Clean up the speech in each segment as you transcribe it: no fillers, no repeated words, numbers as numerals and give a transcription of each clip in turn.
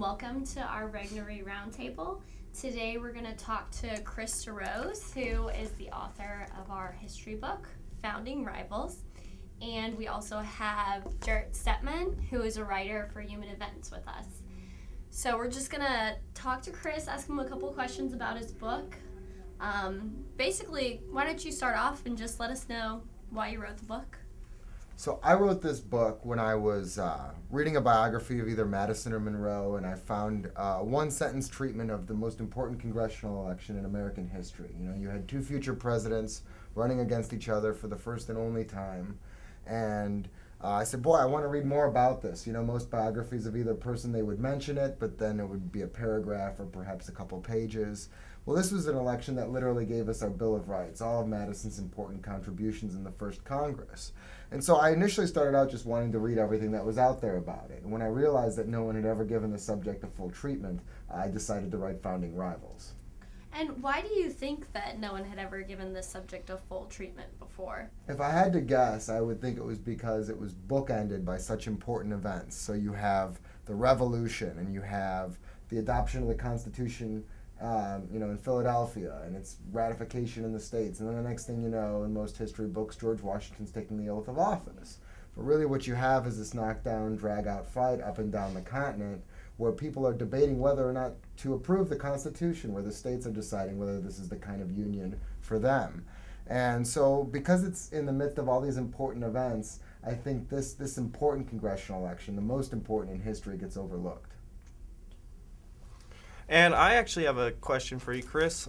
Welcome to our Regnery Roundtable. Today we're going to talk to Chris DeRose, who is the author of our history book, Founding Rivals. And we also have Jarrett Stettman, who is a writer for Human Events with us. So we're just going to talk to Chris, ask him a couple questions about his book. Basically, why don't you start off and just let us know why you wrote the book? So I wrote this book when I was reading a biography of either Madison or Monroe, and I found one-sentence treatment of the most important congressional election in American history. You know, you had two future presidents running against each other for the first and only time, and I said, boy, I want to read more about this. You know, most biographies of either person, they would mention it, but then it would be a paragraph or perhaps a couple pages. Well, this was an election that literally gave us our Bill of Rights, all of Madison's important contributions in the first Congress. And so I initially started out just wanting to read everything that was out there about it. And when I realized that no one had ever given the subject a full treatment, I decided to write Founding Rivals. And why do you think that no one had ever given this subject a full treatment before? If I had to guess, I would think it was because it was bookended by such important events. So you have the Revolution, and you have the adoption of the Constitution in Philadelphia, and its ratification in the States. And then the next thing you know, in most history books, George Washington's taking the oath of office. But really what you have is this knockdown, drag-out fight up and down the continent where people are debating whether or not to approve the Constitution, where the states are deciding whether this is the kind of union for them. And so because it's in the midst of all these important events, I think this important congressional election, the most important in history, gets overlooked. And I actually have a question for you, Chris.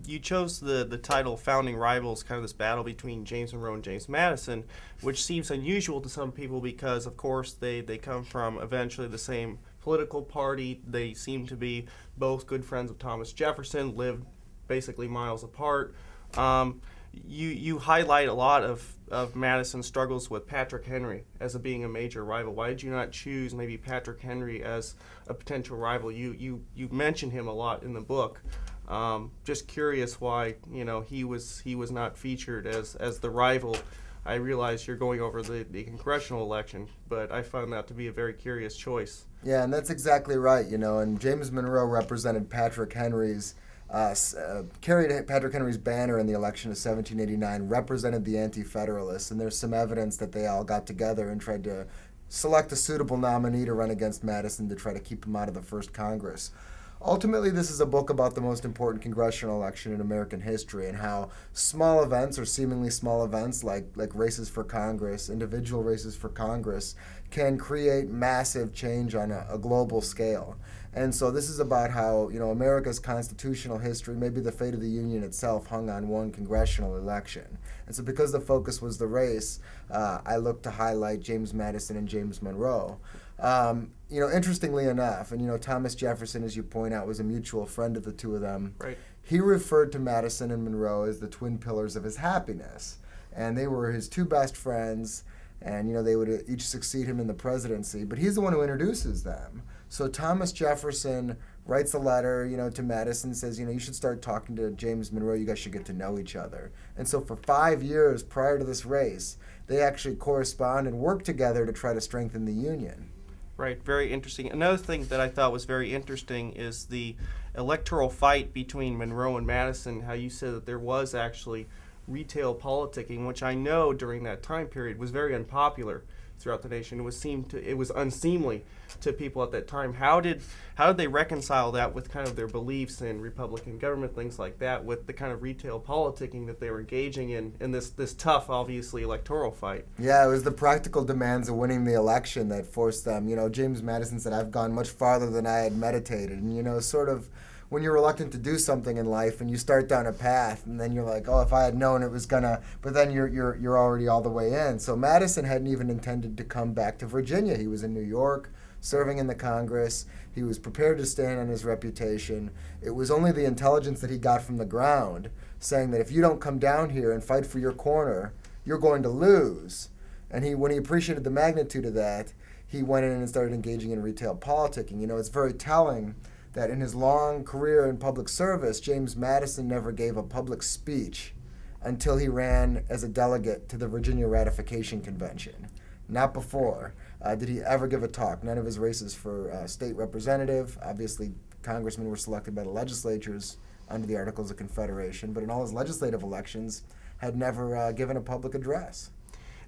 You chose the title Founding Rivals, kind of this battle between James Monroe and James Madison, which seems unusual to some people because, of course, they come from eventually the same political party. They seem to be both good friends of Thomas Jefferson, lived basically miles apart. You highlight a lot of Madison's struggles with Patrick Henry as being a major rival. Why did you not choose maybe Patrick Henry as a potential rival? You mention him a lot in the book. Just curious why he was not featured as the rival. I realize you're going over the congressional election, but I found that to be a very curious choice. Yeah, and that's exactly right. And James Monroe represented carried Patrick Henry's banner in the election of 1789, represented the Anti-Federalists, and there's some evidence that they all got together and tried to select a suitable nominee to run against Madison to try to keep him out of the first Congress. Ultimately, this is a book about the most important congressional election in American history and how small events, or seemingly small events like races for Congress, individual races for Congress, can create massive change on a global scale. And so this is about how America's constitutional history, maybe the fate of the Union itself, hung on one congressional election. And so because the focus was the race, I looked to highlight James Madison and James Monroe. Interestingly enough, and Thomas Jefferson, as you point out, was a mutual friend of the two of them. Right. He referred to Madison and Monroe as the twin pillars of his happiness, and they were his two best friends, and they would each succeed him in the presidency. But he's the one who introduces them. So Thomas Jefferson writes a letter, to Madison, says, you should start talking to James Monroe. You guys should get to know each other. And so for 5 years prior to this race, they actually correspond and work together to try to strengthen the Union. Right, very interesting. Another thing that I thought was very interesting is the electoral fight between Monroe and Madison, how you said that there was actually retail politicking, which I know during that time period was very unpopular throughout the nation. It was unseemly to people at that time. How did they reconcile that with kind of their beliefs in Republican government, things like that, with the kind of retail politicking that they were engaging in this tough, obviously, electoral fight? Yeah, it was the practical demands of winning the election that forced them. James Madison said, I've gone much farther than I had meditated. And, sort of when you're reluctant to do something in life and you start down a path and then you're like, oh, if I had known it was gonna, but then you're already all the way in. So Madison hadn't even intended to come back to Virginia. He was in New York, serving in the Congress. He was prepared to stand on his reputation. It was only the intelligence that he got from the ground saying that if you don't come down here and fight for your corner, you're going to lose. And when he appreciated the magnitude of that, he went in and started engaging in retail politicking. It's very telling that in his long career in public service, James Madison never gave a public speech until he ran as a delegate to the Virginia Ratification Convention. Not before. did he ever give a talk. None of his races for state representative, obviously congressmen were selected by the legislatures under the Articles of Confederation, but in all his legislative elections had never given a public address.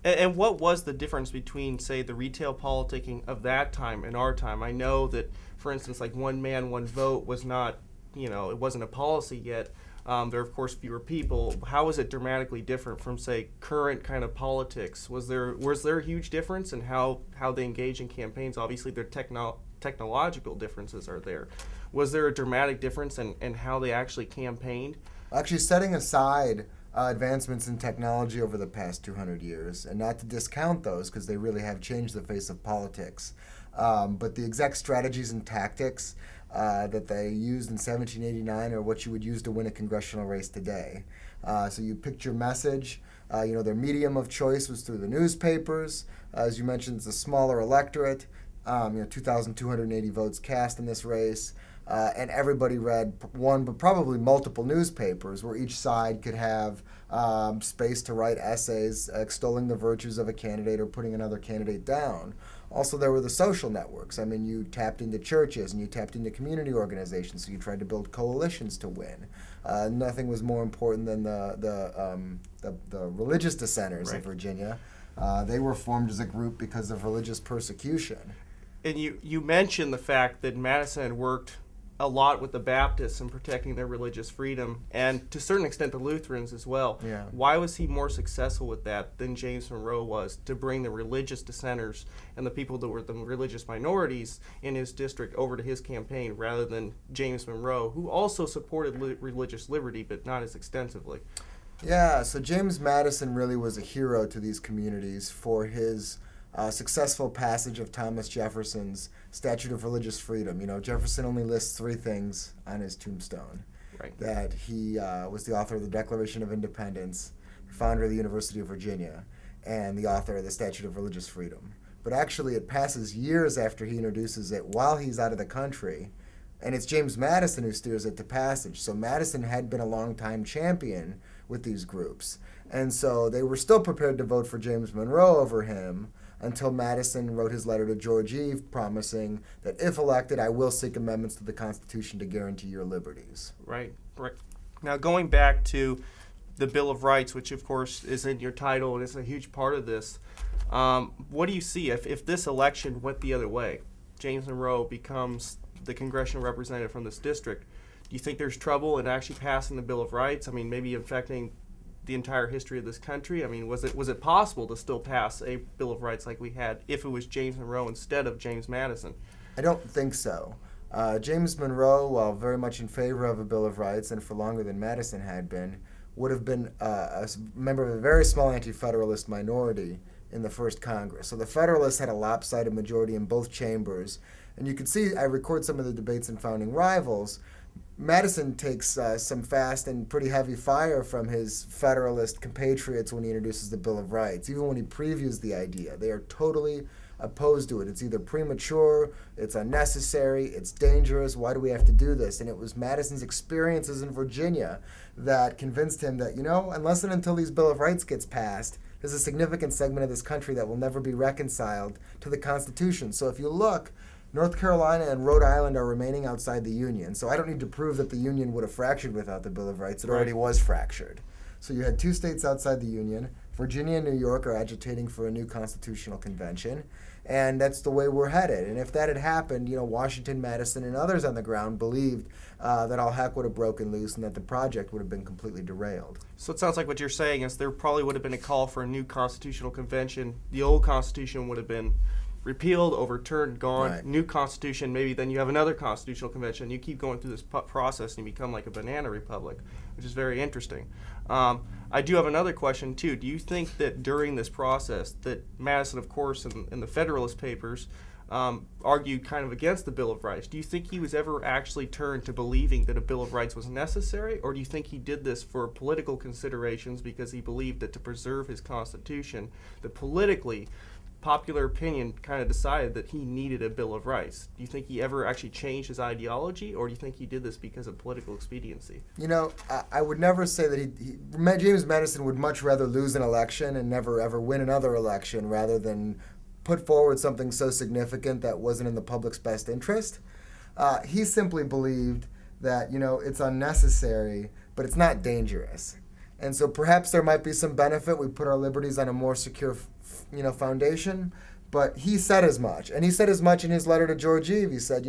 And what was the difference between, say, the retail politicking of that time and our time? I know that, for instance, like one man, one vote was not, it wasn't a policy yet. There are, of course, fewer people. How is it dramatically different from, say, current kind of politics? Was there a huge difference in how they engage in campaigns? Obviously, their technological differences are there. Was there a dramatic difference in how they actually campaigned? Actually, setting aside advancements in technology over the past 200 years, and not to discount those because they really have changed the face of politics, but the exact strategies and tactics that they used in 1789 are what you would use to win a congressional race today. So you picked your message. Their medium of choice was through the newspapers. As you mentioned, it's a smaller electorate. 2,280 votes cast in this race. And everybody read one, but probably multiple newspapers where each side could have space to write essays extolling the virtues of a candidate or putting another candidate down. Also, there were the social networks. I mean, you tapped into churches and you tapped into community organizations, so you tried to build coalitions to win. Nothing was more important than the religious dissenters of Virginia. They were formed as a group because of religious persecution. And you mentioned the fact that Madison had worked a lot with the Baptists in protecting their religious freedom, and to a certain extent the Lutherans as well. Yeah. Why was he more successful with that than James Monroe was, to bring the religious dissenters and the people that were the religious minorities in his district over to his campaign, rather than James Monroe, who also supported religious liberty, but not as extensively? Yeah, so James Madison really was a hero to these communities for his successful passage of Thomas Jefferson's Statute of Religious Freedom. Jefferson only lists 3 things on his tombstone. Right. That he was the author of the Declaration of Independence, the founder of the University of Virginia, and the author of the Statute of Religious Freedom. But actually, it passes years after he introduces it while he's out of the country, and it's James Madison who steers it to passage. So Madison had been a longtime champion with these groups. And so they were still prepared to vote for James Monroe over him, until Madison wrote his letter to George Eve promising that if elected, I will seek amendments to the Constitution to guarantee your liberties. Right. Now, going back to the Bill of Rights, which of course is in your title and is a huge part of this, what do you see if this election went the other way? James Monroe becomes the congressional representative from this district. Do you think there's trouble in actually passing the Bill of Rights? I mean, maybe affecting the entire history of this country? I mean, was it possible to still pass a Bill of Rights like we had if it was James Monroe instead of James Madison? I don't think so. James Monroe, while very much in favor of a Bill of Rights, and for longer than Madison had been, would have been a member of a very small anti-federalist minority in the first Congress. So the Federalists had a lopsided majority in both chambers. And you can see, I record some of the debates in Founding Rivals. Madison takes some fast and pretty heavy fire from his Federalist compatriots when he introduces the Bill of Rights. Even when he previews the idea, they are totally opposed to it. It's either premature, it's unnecessary, it's dangerous, why do we have to do this? And it was Madison's experiences in Virginia that convinced him that, unless and until these Bill of Rights gets passed, there's a significant segment of this country that will never be reconciled to the Constitution. So if you look, North Carolina and Rhode Island are remaining outside the Union. So I don't need to prove that the Union would have fractured without the Bill of Rights. It already was fractured. So you had 2 states outside the Union. Virginia and New York are agitating for a new constitutional convention. And that's the way we're headed. And if that had happened, Washington, Madison, and others on the ground believed that all heck would have broken loose and that the project would have been completely derailed. So it sounds like what you're saying is there probably would have been a call for a new constitutional convention. The old Constitution would have been repealed, overturned, gone. Right. New Constitution, maybe then you have another constitutional convention. You keep going through this process and you become like a banana republic, which is very interesting. I do have another question too. Do you think that during this process that Madison, of course, in the Federalist Papers, argued kind of against the Bill of Rights? Do you think he was ever actually turned to believing that a Bill of Rights was necessary, or do you think he did this for political considerations because he believed that to preserve his Constitution, that politically popular opinion kind of decided that he needed a Bill of Rights? Do you think he ever actually changed his ideology, or do you think he did this because of political expediency? I would never say that James Madison would much rather lose an election and never ever win another election rather than put forward something so significant that wasn't in the public's best interest. He simply believed that, it's unnecessary, but it's not dangerous. And so perhaps there might be some benefit. We put our liberties on a more secure, foundation. But he said as much. And he said as much in his letter to George Eve. He said,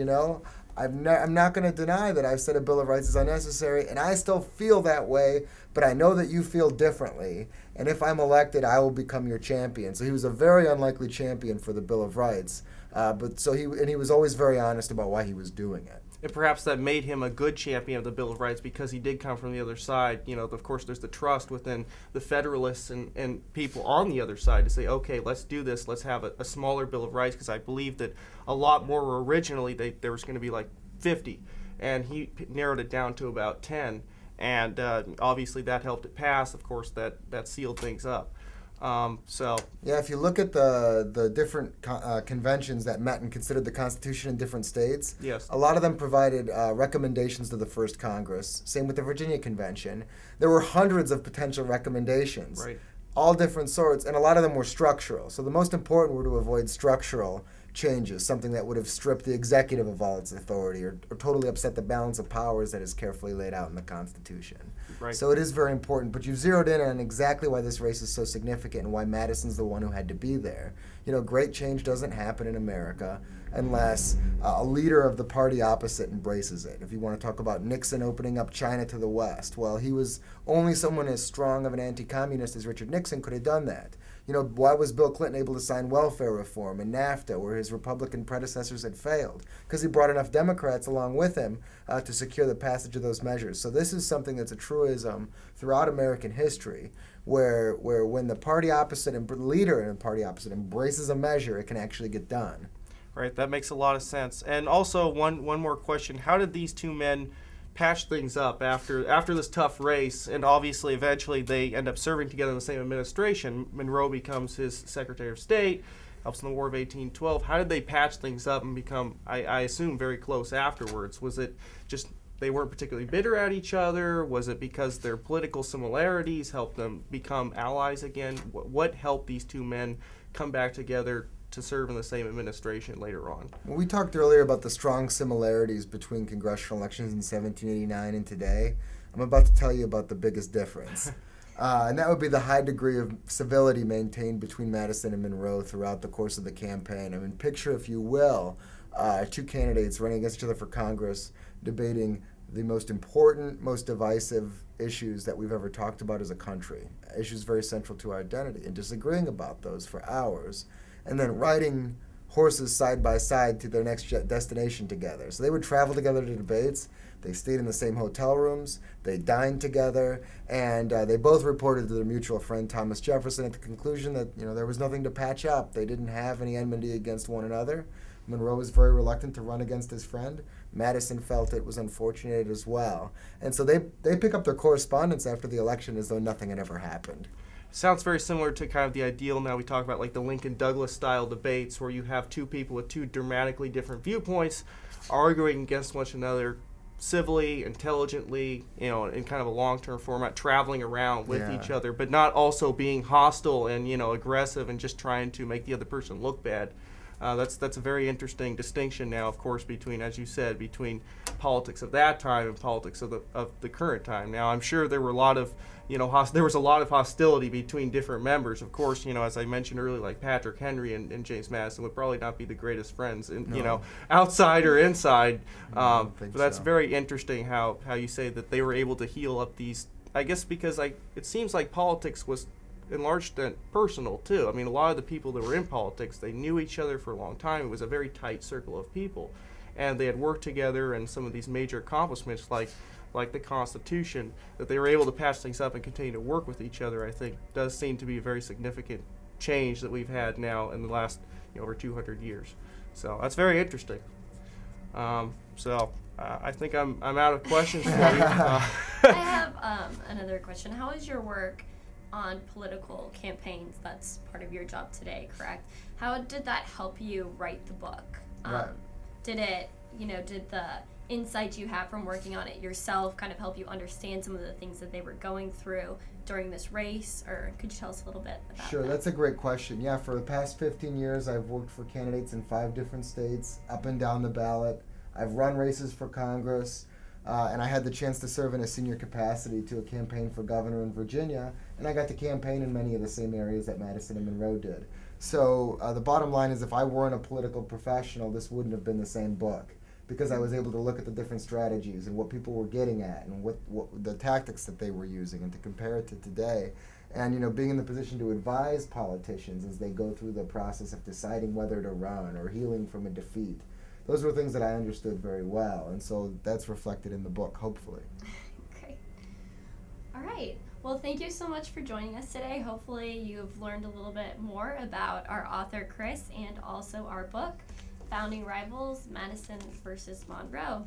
I'm not going to deny that I've said a Bill of Rights is unnecessary, and I still feel that way, but I know that you feel differently. And if I'm elected, I will become your champion. So he was a very unlikely champion for the Bill of Rights. He was always very honest about why he was doing it. And perhaps that made him a good champion of the Bill of Rights because he did come from the other side. Of course, there's the trust within the Federalists and people on the other side to say, okay, let's do this. Let's have a smaller Bill of Rights, because I believe that a lot more were originally, there was going to be like 50. And he narrowed it down to about 10. And obviously that helped it pass. Of course, that sealed things up. Yeah, if you look at the different conventions that met and considered the Constitution in different states, yes, a lot of them provided recommendations to the first Congress. Same with the Virginia Convention. There were hundreds of potential recommendations, right, all different sorts, and a lot of them were structural. So the most important were to avoid structural changes, something that would have stripped the executive of all its authority or totally upset the balance of powers that is carefully laid out in the Constitution. Right. So it is very important, but you've zeroed in on exactly why this race is so significant and why Madison's the one who had to be there. Great change doesn't happen in America unless a leader of the party opposite embraces it. If you want to talk about Nixon opening up China to the West, well, he was only someone as strong of an anti-communist as Richard Nixon could have done that. Why was Bill Clinton able to sign welfare reform and NAFTA where his Republican predecessors had failed? Because he brought enough Democrats along with him to secure the passage of those measures. So this is something that's a truism throughout American history, where when the party opposite and leader in the party opposite embraces a measure, it can actually get done. Right, that makes a lot of sense. And also, one more question. How did these two men patch things up after this tough race? And obviously, eventually, they end up serving together in the same administration. Monroe becomes his Secretary of State, helps in the War of 1812. How did they patch things up and become, I assume, very close afterwards? Was it just they weren't particularly bitter at each other? Was it because their political similarities helped them become allies again? What helped these two men come back together to serve in the same administration later on? Well, we talked earlier about the strong similarities between congressional elections in 1789 and today. I'm about to tell you about the biggest difference. And that would be the high degree of civility maintained between Madison and Monroe throughout the course of the campaign. I mean, picture, if you will, two candidates running against each other for Congress, debating the most important, most divisive issues that we've ever talked about as a country, issues very central to our identity, and disagreeing about those for hours, and then riding horses side by side to their next destination together. So they would travel together to debates. They stayed in the same hotel rooms. They dined together, and they both reported to their mutual friend Thomas Jefferson at the conclusion that there was nothing to patch up. They didn't have any enmity against one another. Monroe was very reluctant to run against his friend. Madison felt it was unfortunate as well. And so they pick up their correspondence after the election as though nothing had ever happened. Sounds very similar to kind of the ideal now we talk about, like the Lincoln-Douglas style debates where you have two people with two dramatically different viewpoints arguing against one another civilly, intelligently, in kind of a long-term format, traveling around with each other, but not also being hostile and, aggressive and just trying to make the other person look bad. That's a very interesting distinction now, of course, between, as you said, between politics of that time and politics of the current time. Now, I'm sure there were a lot of, there was a lot of hostility between different members. Of course, as I mentioned earlier, like Patrick Henry and James Madison would probably not be the greatest friends, outside or inside. But that's very interesting how you say that they were able to heal up these. I guess because it seems like politics was in large extent personal too. I mean, a lot of the people that were in politics, they knew each other for a long time. It was a very tight circle of people, and they had worked together. And some of these major accomplishments, like the Constitution, that they were able to patch things up and continue to work with each other, I think does seem to be a very significant change that we've had now in the last over 200 years. So that's very interesting. I think I'm out of questions for you. I have another question. How is your work on political campaigns? That's part of your job today, correct? How did that help you write the book? Right. Did it, did the insights you have from working on it yourself kind of help you understand some of the things that they were going through during this race? Or could you tell us a little bit about Sure, that? that's a great question. Yeah, for the past 15 years, I've worked for candidates in 5 different states, up and down the ballot. I've run races for Congress, and I had the chance to serve in a senior capacity to a campaign for governor in Virginia, and I got to campaign in many of the same areas that Madison and Monroe did. So the bottom line is, if I weren't a political professional, this wouldn't have been the same book, because I was able to look at the different strategies and what people were getting at and what the tactics that they were using, and to compare it to today. And, you know, being in the position to advise politicians as they go through the process of deciding whether to run or healing from a defeat. Those were things that I understood very well, and so that's reflected in the book, hopefully. Great. All right. Well, thank you so much for joining us today. Hopefully you've learned a little bit more about our author, Chris, and also our book, Founding Rivals, Madison versus Monroe.